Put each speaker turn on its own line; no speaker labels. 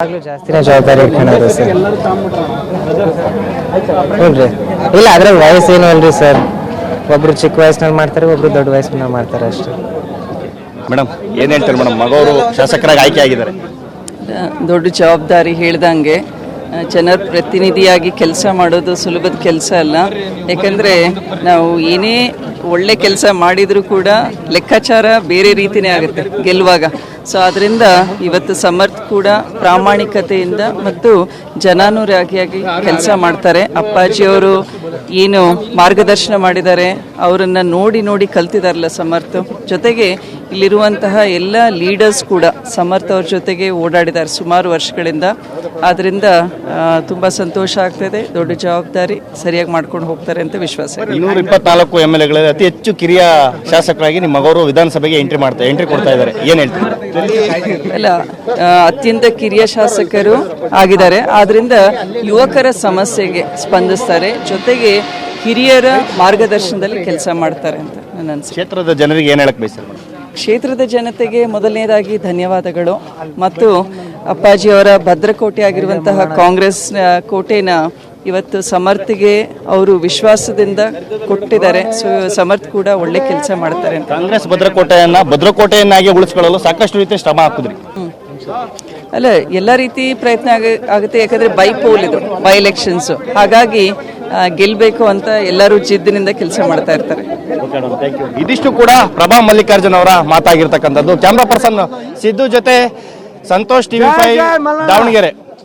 ಆಗ್ಲೂ ಜಾಸ್ತಿನೇ ಜವಾಬ್ದಾರಿ ಇಟ್ಕೊಳ್ಳೋದು ಸರ್. ಹ್ಞೂ ಇಲ್ಲ ಅದ್ರ ವಯಸ್ಸೇನು ಅಲ್ರಿ ಸರ್, ಒಬ್ರು ಚಿಕ್ಕ ವಯಸ್ಸಿನಲ್ಲಿ ಮಾಡ್ತಾರೆ, ಒಬ್ರು ದೊಡ್ಡ ವಯಸ್ಸಿನಲ್ಲಿ ಮಾಡ್ತಾರೆ ಅಷ್ಟೇ.
ಮೇಡಮ್ ಏನು ಹೇಳ್ತಾರೆ ಮೇಡಮ್, ಮಗವರು ಶಾಸಕರಾಗಿ ಆಯ್ಕೆ ಆಗಿದ್ದಾರೆ?
ದೊಡ್ಡ ಜವಾಬ್ದಾರಿ ಹೇಳ್ದಂಗೆ ಜನರ ಪ್ರತಿನಿಧಿಯಾಗಿ ಕೆಲಸ ಮಾಡೋದು ಸುಲಭದ ಕೆಲಸ ಅಲ್ಲ. ಯಾಕಂದರೆ ನಾವು ಏನೇ ಒಳ್ಳೆ ಕೆಲಸ ಮಾಡಿದರೂ ಕೂಡ ಲೆಕ್ಕಾಚಾರ ಬೇರೆ ರೀತಿಯೇ ಆಗುತ್ತೆ ಗೆಲ್ಲುವಾಗ. ಸೊ ಅದರಿಂದ ಇವತ್ತು ಸಮರ್ಥ ಕೂಡ ಪ್ರಾಮಾಣಿಕತೆಯಿಂದ ಮತ್ತು ಜನಾನುರಾಗಿಯಾಗಿ ಕೆಲಸ ಮಾಡ್ತಾರೆ. ಅಪ್ಪಾಜಿಯವರು ಏನು ಮಾರ್ಗದರ್ಶನ ಮಾಡಿದ್ದಾರೆ, ಅವರನ್ನು ನೋಡಿ ನೋಡಿ ಕಲ್ತಿದಾರಲ್ಲ ಸಮರ್ಥ. ಜೊತೆಗೆ ಇಲ್ಲಿರುವಂತಹ ಎಲ್ಲ ಲೀಡರ್ಸ್ ಕೂಡ ಸಮರ್ಥ ಅವ್ರ ಜೊತೆಗೆ ಓಡಾಡಿದ್ದಾರೆ ಸುಮಾರು ವರ್ಷಗಳಿಂದ. ಆದ್ದರಿಂದ ತುಂಬ ಸಂತೋಷ ಆಗ್ತದೆ. ದೊಡ್ಡ ಜವಾಬ್ದಾರಿ ಸರಿಯಾಗಿ ಮಾಡ್ಕೊಂಡು ಹೋಗ್ತಾರೆ ಅಂತ ವಿಶ್ವಾಸ.
224 MLAಗಳಲ್ಲಿ ಅತಿ ಹೆಚ್ಚು ಕಿರಿಯ ಶಾಸಕರಾಗಿ ನಿಮ್ಮ ಮಗವರು ವಿಧಾನಸಭೆಗೆ ಎಂಟ್ರಿ ಕೊಡ್ತಾ ಇದ್ದಾರೆ, ಏನು ಹೇಳ್ತೀರಿ?
ಅಲ್ಲ, ಅತ್ಯಂತ ಕಿರಿಯ ಶಾಸಕರು ಆಗಿದ್ದಾರೆ. ಆದ್ರಿಂದ ಯುವಕರ ಸಮಸ್ಯೆಗೆ ಸ್ಪಂದಿಸ್ತಾರೆ, ಜೊತೆಗೆ ಹಿರಿಯರ ಮಾರ್ಗದರ್ಶನದಲ್ಲಿ ಕೆಲಸ ಮಾಡ್ತಾರೆ ಅಂತ ನನ್ನ ಅನಿಸಿಕೆ.
ಕ್ಷೇತ್ರದ ಜನರಿಗೆ ಏನು ಹೇಳಕ್ ಬಯಸ್ತಾರೆ?
ಕ್ಷೇತ್ರದ ಜನತೆಗೆ ಮೊದಲನೇದಾಗಿ ಧನ್ಯವಾದಗಳು. ಮತ್ತು ಅಪ್ಪಾಜಿಯವರ ಭದ್ರಕೋಟೆ ಆಗಿರುವಂತಹ ಕಾಂಗ್ರೆಸ್ ಕೋಟೆನ ಇವತ್ತು ಸಮರ್ಥಿಗೆ ಅವರು ವಿಶ್ವಾಸದಿಂದ ಕೊಟ್ಟಿದ್ದಾರೆ. ಸೊ ಸಮರ್ಥ ಕೂಡ ಒಳ್ಳೆ ಕೆಲಸ ಮಾಡ್ತಾರೆ ಅಂತ.
ಕಾಂಗ್ರೆಸ್ ಭದ್ರಕೋಟೆಯನ್ನಾಗಿ ಉಳಿಸ್ಕೊಳ್ಳಲು ಸಾಕಷ್ಟು ರೀತಿಯ ಶ್ರಮ ಹಾಕಿದ್ರಿ.
ಅಲ್ಲ, ಎಲ್ಲ ರೀತಿ ಪ್ರಯತ್ನ ಆಗುತ್ತೆ. ಯಾಕಂದ್ರೆ ಬೈ ಎಲೆಕ್ಷನ್ಸ್, ಹಾಗಾಗಿ ಗೆಲ್ಲಬೇಕು ಅಂತ ಎಲ್ಲರೂ ಜಿದ್ದಿನಿಂದ ಕೆಲಸ ಮಾಡ್ತಾ ಇರ್ತಾರೆ.
ಇದಿಷ್ಟು ಕೂಡ ಪ್ರಭಾ ಮಲ್ಲಿಕಾರ್ಜುನ್ ಅವರ ಮಾತಾಗಿರ್ತಕ್ಕಂಥದ್ದು. ಕ್ಯಾಮ್ರಾ ಪರ್ಸನ್ ಸಿದ್ದು ಜೊತೆ ಸಂತೋಷ್, TV5 ದಾವಣಗೆರೆ.